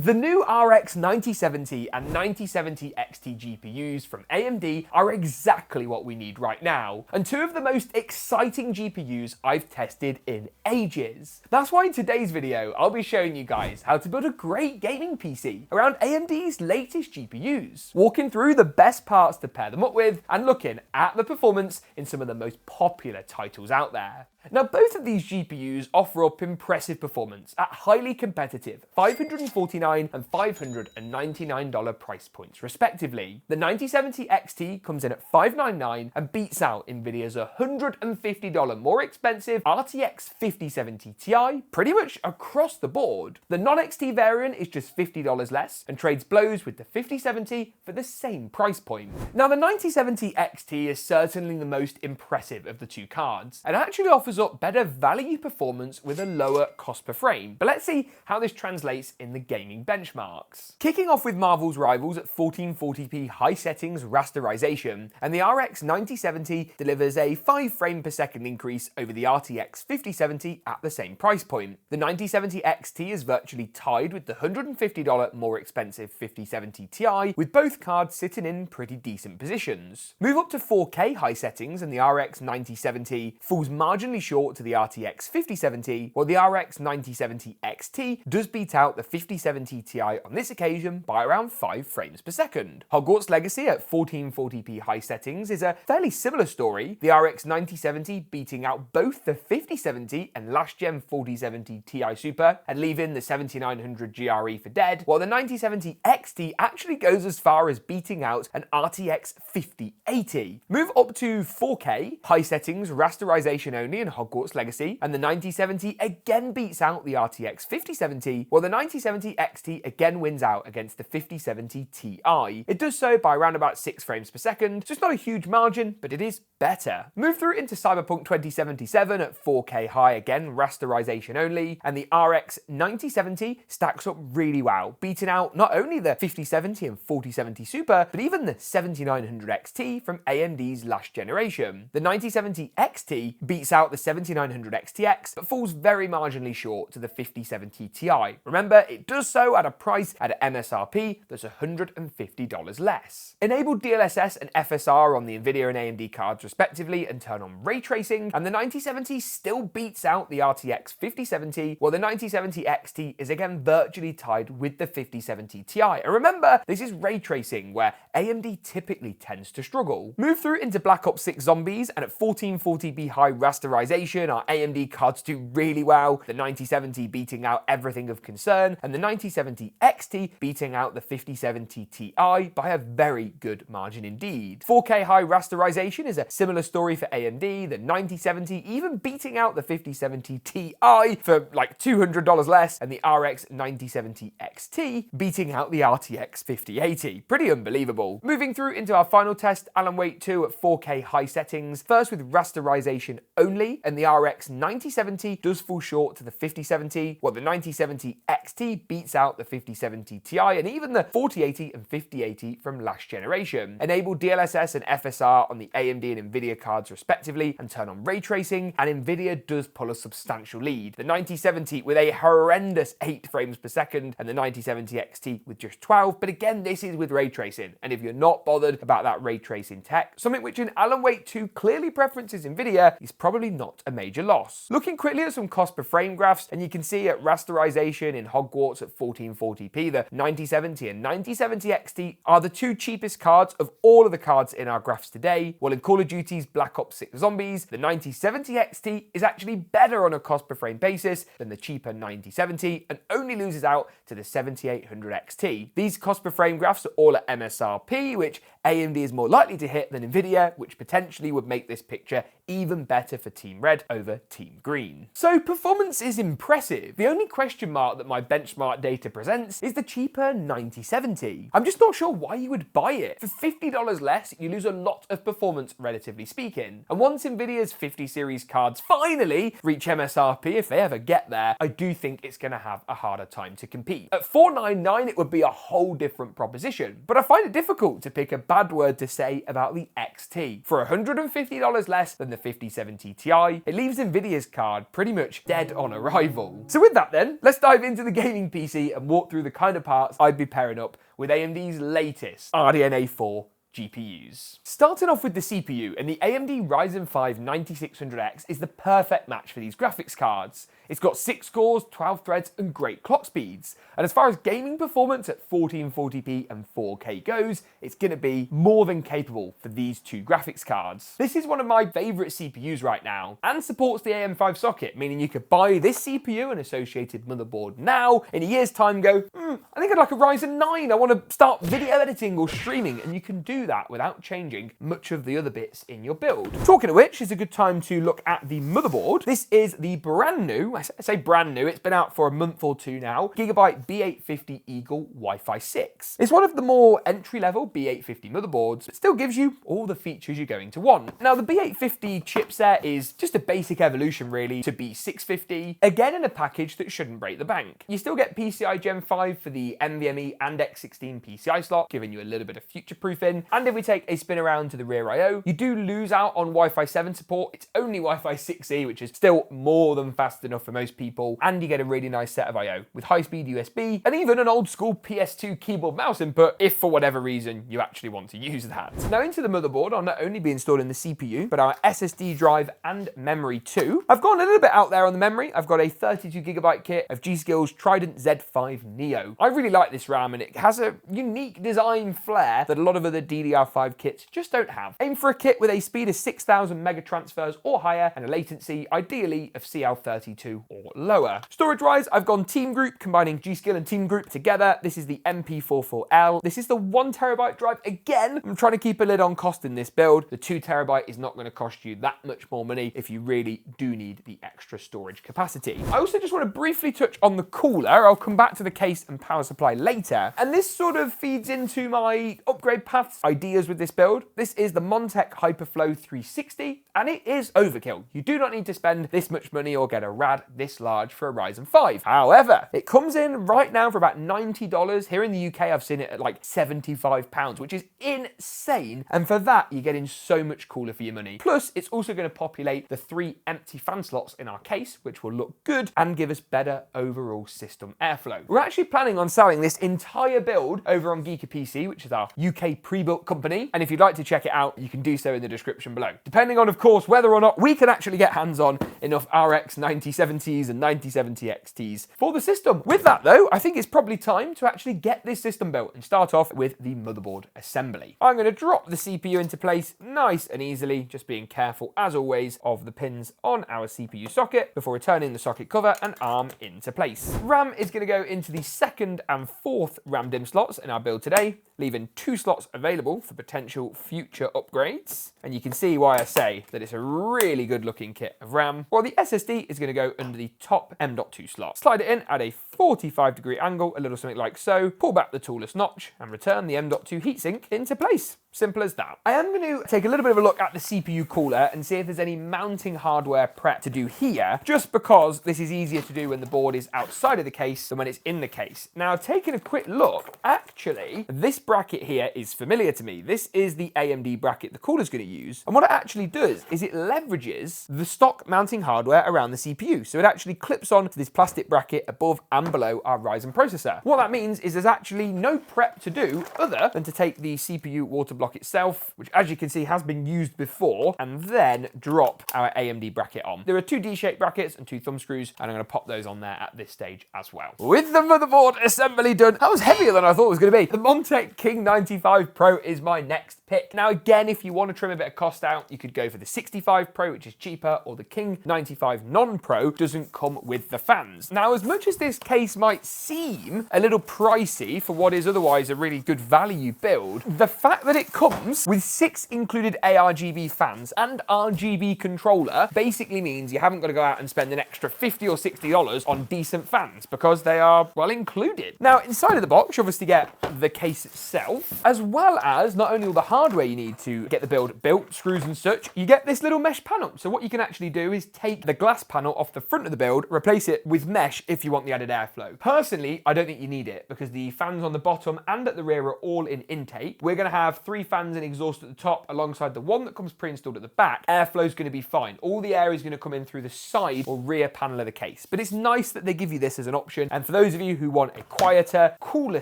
The new RX 9070 and 9070 XT GPUs from AMD are exactly what we need right now, and two of the most exciting GPUs I've tested in ages. That's why in today's video, I'll be showing you guys how to build a great gaming PC around AMD's latest GPUs, walking through the best parts to pair them up with, and looking at the performance in some of the most popular titles out there. Now, both of these GPUs offer up impressive performance at highly competitive $549 and $599 price points respectively. The 9070 XT comes in at $599 and beats out Nvidia's $150 more expensive RTX 5070 Ti pretty much across the board. The non-XT variant is just $50 less and trades blows with the 5070 for the same price point. Now, the 9070 XT is certainly the most impressive of the two cards and actually offers up better value performance with a lower cost per frame. But let's see how this translates in the gaming benchmarks. Kicking off with Mavel Rivals at 1440p high settings rasterization, and the RX 9070 delivers a 5 frame per second increase over the RTX 5070 at the same price point. The 9070 XT is virtually tied with the $150 more expensive 5070 Ti, with both cards sitting in pretty decent positions. Move up to 4K high settings and the RX 9070 falls marginally short to the RTX 5070, while the RX 9070 XT does beat out the 5070 Ti on this occasion by around 5 frames per second. Hogwarts Legacy at 1440p high settings is a fairly similar story, the RX 9070 beating out both the 5070 and last gen 4070 Ti Super and leaving the 7900 GRE for dead, while the 9070 XT actually goes as far as beating out an RTX 5080. Move up to 4K high settings rasterization only in Hogwarts Legacy, and the 9070 again beats out the RTX 5070, while the 9070 XT again wins out against the 5070 Ti. It does so by around about 6 frames per second, so it's not a huge margin, but it is better. Move through into Cyberpunk 2077 at 4K high, again rasterization only, and the RX 9070 stacks up really well, beating out not only the 5070 and 4070 Super, but even the 7900 XT from AMD's last generation. The 9070 XT beats out the 7900 XTX, but falls very marginally short to the 5070 Ti. Remember, it does so at a price at an MSRP that's $150 less. Enable DLSS and FSR on the Nvidia and AMD cards respectively and turn on ray tracing, and the 9070 still beats out the RTX 5070, while the 9070 XT is again virtually tied with the 5070 Ti. And remember, this is ray tracing where AMD typically tends to struggle. Move through into Black Ops 6 Zombies, and at 1440p high rasterization, our AMD cards do really well, the 9070 beating out everything of concern, and the 9070 XT beating out the 5070 Ti by a very good margin indeed. 4K high rasterization is a similar story for AMD, the 9070 even beating out the 5070 Ti for like $200 less, and the RX 9070 XT beating out the RTX 5080. Pretty unbelievable. Moving through into our final test, Alan Wake 2 at 4K high settings, first with rasterization only, and the RX 9070 does fall short to the 5070, while the 9070 XT beats out the 5070 Ti and even the 4080 and 5080 from last generation. Enable DLSS and FSR on the AMD and Nvidia cards respectively and turn on ray tracing, and Nvidia does pull a substantial lead. The 9070 with a horrendous 8 frames per second and the 9070 XT with just 12, but again, this is with ray tracing, and if you're not bothered about that ray tracing tech, something which in Alan Wake 2 clearly preferences Nvidia, is probably not a major loss. Looking quickly at some cost per frame graphs, and you can see at rasterization in Hogwarts at 1440p, the 9070 and 9070 XT are the two cheapest cards of all of the cards in our graphs today, while in Call of Duty's Black Ops 6 Zombies, the 9070 XT is actually better on a cost per frame basis than the cheaper 9070 and only loses out to the 7800 XT. These cost per frame graphs are all at MSRP, which AMD is more likely to hit than Nvidia, which potentially would make this picture even better for Team Red over Team Green. So performance is impressive. The only question mark that my benchmark data presents is the cheaper 9070. I'm just not sure why you would buy it. For $50 less, you lose a lot of performance relatively speaking. And once Nvidia's 50 series cards finally reach MSRP, if they ever get there, I do think it's going to have a harder time to compete. At $499, it would be a whole different proposition, but I find it difficult to pick a bad word to say about the XT. For $150 less than the 5070 Ti PCI, it leaves Nvidia's card pretty much dead on arrival. So with that then, let's dive into the gaming PC and walk through the kind of parts I'd be pairing up with AMD's latest RDNA 4 GPUs. Starting off with the CPU, and the AMD Ryzen 5 9600X is the perfect match for these graphics cards. It's got 6 cores, 12 threads, and great clock speeds. And as far as gaming performance at 1440p and 4K goes, it's going to be more than capable for these two graphics cards. This is one of my favourite CPUs right now, and supports the AM5 socket, meaning you could buy this CPU and associated motherboard now, in a year's time go, I think I'd like a Ryzen 9, I want to start video editing or streaming, and you can do that without changing much of the other bits in your build. Talking of which, it's a good time to look at the motherboard. This is the brand new, I say brand new, it's been out for a month or two now, GIGABYTE B850 Eagle Wi-Fi 6. It's one of the more entry-level B850 motherboards, but still gives you all the features you're going to want. Now, the B850 chipset is just a basic evolution, really, to B650, again in a package that shouldn't break the bank. You still get PCI Gen 5 for the NVMe and X16 PCI slot, giving you a little bit of future-proofing, and if we take a spin around to the rear I/O, you do lose out on Wi-Fi 7 support. It's only Wi-Fi 6E, which is still more than fast enough for most people, and you get a really nice set of I/O with high-speed USB and even an old-school PS2 keyboard mouse input if for whatever reason you actually want to use that. Now into the motherboard, I'll not only be installing the CPU, but our SSD drive and memory too. I've gone a little bit out there on the memory. I've got a 32GB kit of G.Skill's Trident Z5 Neo. I really like this RAM, and it has a unique design flair that a lot of other DDR5 kits just don't have. Aim for a kit with a speed of 6,000 megatransfers or higher, and a latency ideally of CL32 or lower. Storage-wise, I've gone Team Group, combining G.Skill and Team Group together. This is the MP44L. This is the 1TB drive. Again, I'm trying to keep a lid on cost in this build. The 2TB is not going to cost you that much more money if you really do need the extra storage capacity. I also just want to briefly touch on the cooler. I'll come back to the case and power supply later. And this sort of feeds into my upgrade paths ideas with this build. This is the Montech HyperFlow 360, and it is overkill. You do not need to spend this much money or get a RAD this large for a Ryzen 5. However, it comes in right now for about $90. Here in the UK, I've seen it at like £75, which is insane. And for that, you're getting so much cooler for your money. Plus, it's also going to populate the 3 empty fan slots in our case, which will look good and give us better overall system airflow. We're actually planning on selling this entire build over on GeekaPC, which is our UK pre-built company. And if you'd like to check it out, you can do so in the description below. Depending on, of course, whether or not we can actually get hands on enough RX 9070s and 9070 XTs for the system. With that though, I think it's probably time to actually get this system built and start off with the motherboard assembly. I'm going to drop the CPU into place nice and easily, just being careful as always of the pins on our CPU socket before returning the socket cover and arm into place. RAM is going to go into the 2nd and 4th RAM DIMM slots in our build today, leaving 2 slots available for potential future upgrades. And you can see why I say that it's a really good looking kit of RAM. While the SSD is going to go under the top M.2 slot. Slide it in at a 45-degree angle, a little something like so, pull back the tallest notch and return the M.2 heatsink into place. Simple as that. I am going to take a little bit of a look at the CPU cooler and see if there's any mounting hardware prep to do here, just because this is easier to do when the board is outside of the case than when it's in the case. Now, taking a quick look, actually, this bracket here is familiar to me. This is the AMD bracket the cooler's going to use, and what it actually does is it leverages the stock mounting hardware around the CPU. So it actually clips on to this plastic bracket above and below our Ryzen processor. What that means is there's actually no prep to do other than to take the CPU water block itself, which as you can see has been used before, and then drop our AMD bracket on. There are 2 D-shaped brackets and 2 thumb screws, and I'm going to pop those on there at this stage as well. With the motherboard assembly done, that was heavier than I thought it was going to be. The Montech King 95 Pro is my next pick. Now again, if you want to trim a bit of cost out, you could go for the 65 Pro, which is cheaper, or the King 95 Non-Pro doesn't come with the fans. Now, as much as this case might seem a little pricey for what is otherwise a really good value build, the fact that it comes with 6 included ARGB fans and RGB controller basically means you haven't got to go out and spend an extra $50 or $60 on decent fans because they are, well, included. Now, inside of the box, you obviously get the case itself, as well as not only all the hardware you need to get the build built, screws and such, you get this little mesh panel. So what you can actually do is take the glass panel off the front of the build, replace it with mesh if you want the added airflow. Personally, I don't think you need it because the fans on the bottom and at the rear are all in intake. We're going to have 3 3 fans and exhaust at the top alongside the one that comes pre-installed at the back, airflow is going to be fine. All the air is going to come in through the side or rear panel of the case. But it's nice that they give you this as an option. And for those of you who want a quieter, cooler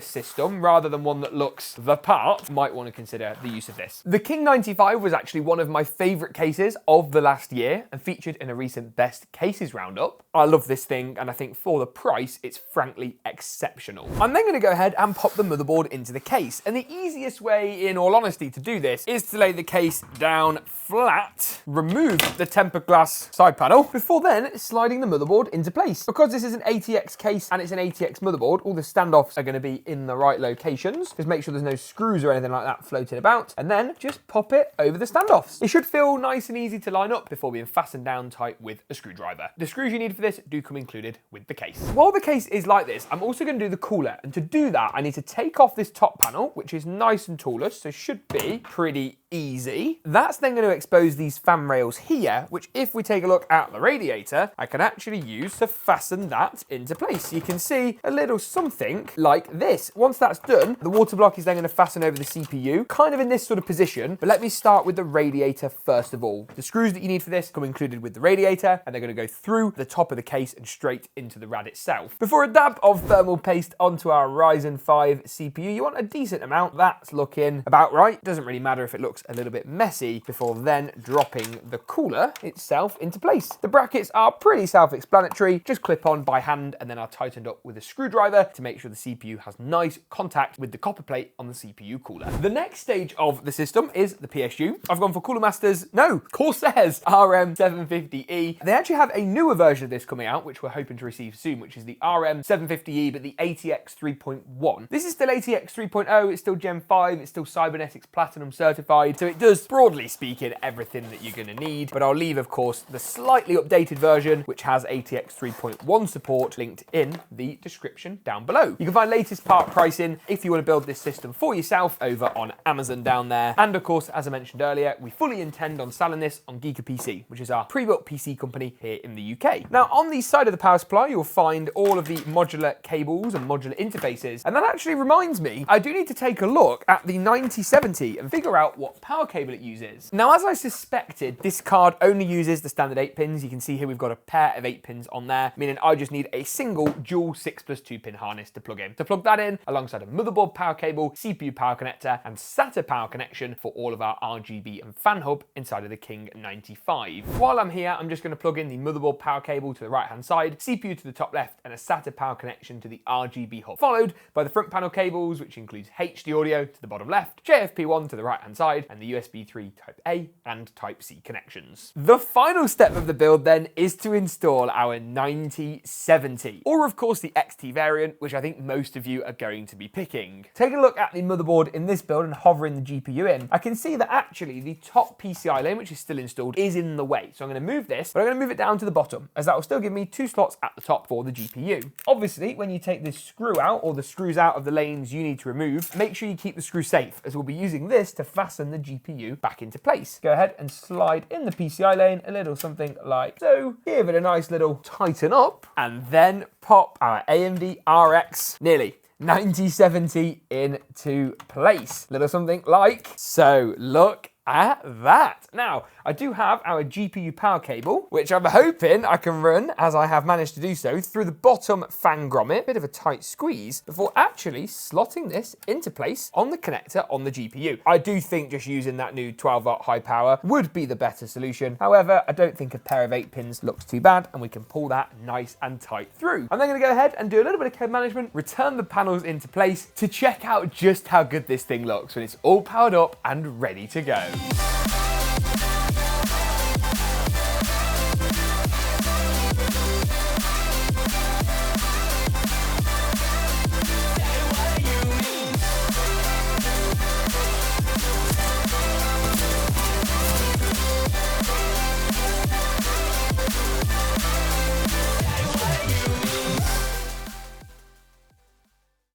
system rather than one that looks the part, might want to consider the use of this. The King 95 was actually one of my favorite cases of the last year and featured in a recent best cases roundup. I love this thing, and I think for the price, it's frankly exceptional. I'm then going to go ahead and pop the motherboard into the case. And the easiest way, in all honesty, to do this is to lay the case down flat, remove the tempered glass side panel, before then sliding the motherboard into place. Because this is an ATX case and it's an ATX motherboard, all the standoffs are going to be in the right locations. Just make sure there's no screws or anything like that floating about, and then just pop it over the standoffs. It should feel nice and easy to line up before being fastened down tight with a screwdriver. The screws you need for this do come included with the case. While the case is like this, I'm also going to do the cooler, and to do that I need to take off this top panel, which is nice and toolless, so should be pretty easy. That's then going to expose these fan rails here, which if we take a look at the radiator, I can actually use to fasten that into place. You can see a little something like this. Once that's done, the water block is then going to fasten over the CPU, kind of in this sort of position, but let me start with the radiator first of all. The screws that you need for this come included with the radiator, and they're going to go through the top of the case and straight into the rad itself. Before a dab of thermal paste onto our Ryzen 5 CPU, you want a decent amount. That's looking about right. Doesn't really matter if it looks a little bit messy, before then dropping the cooler itself into place. The brackets are pretty self-explanatory, just clip on by hand and then are tightened up with a screwdriver to make sure the CPU has nice contact with the copper plate on the CPU cooler. The next stage of the system is the PSU. I've gone for Corsair's RM750e. They actually have a newer version of this coming out, which we're hoping to receive soon, which is the RM750e, but the ATX 3.1. This is still ATX 3.0, it's still Gen 5, it's still Cybernetics Platinum certified, so it does, broadly speaking, everything that you're going to need, but I'll leave, of course, the slightly updated version, which has ATX 3.1 support, linked in the description down below. You can find latest part pricing if you want to build this system for yourself over on Amazon down there. And of course, as I mentioned earlier, we fully intend on selling this on GeekaPC, which is our pre-built PC company here in the UK. Now, on the side of the power supply, you'll find all of the modular cables and modular interfaces, and that actually reminds me, I do need to take a look at the 9070 and figure out what power cable it uses. Now, as I suspected, this card only uses the standard 8 pins. You can see here we've got a pair of 8 pins on there, meaning I just need a single dual 6+2 pin harness to plug in. To plug that in alongside a motherboard power cable, CPU power connector, and SATA power connection for all of our RGB and fan hub inside of the King 95. While I'm here, I'm just going to plug in the motherboard power cable to the right hand side, CPU to the top left, and a SATA power connection to the RGB hub, followed by the front panel cables, which includes HD audio to the bottom left, JFP1 to the right hand side, and the USB 3 Type A and Type C connections. The final step of the build then is to install our 9070, or of course the XT variant, which I think most of you are going to be picking. Taking a look at the motherboard in this build and hovering the GPU in, I can see that actually the top PCI lane, which is still installed, is in the way. So I'm going to move this, but I'm going to move it down to the bottom, as that will still give me 2 slots at the top for the GPU. Obviously, when you take this screw out, or the screws out of the lanes you need to remove, make sure you keep the screw safe, as we'll be using this to fasten the GPU back into place. Go ahead and slide in the PCI lane a little something like so, give it a nice little tighten up, and then pop our AMD RX nearly 9070 into place. Little something like so. Look at that. Now, I do have our GPU power cable, which I'm hoping I can run, as I have managed to do so, through the bottom fan grommet, bit of a tight squeeze, before actually slotting this into place on the connector on the GPU. I do think just using that new 12-watt high power would be the better solution. However, I don't think a pair of 8 pins looks too bad, and we can pull that nice and tight through. I'm then going to go ahead and do a little bit of code management, return the panels into place to check out just how good this thing looks when it's all powered up and ready to go.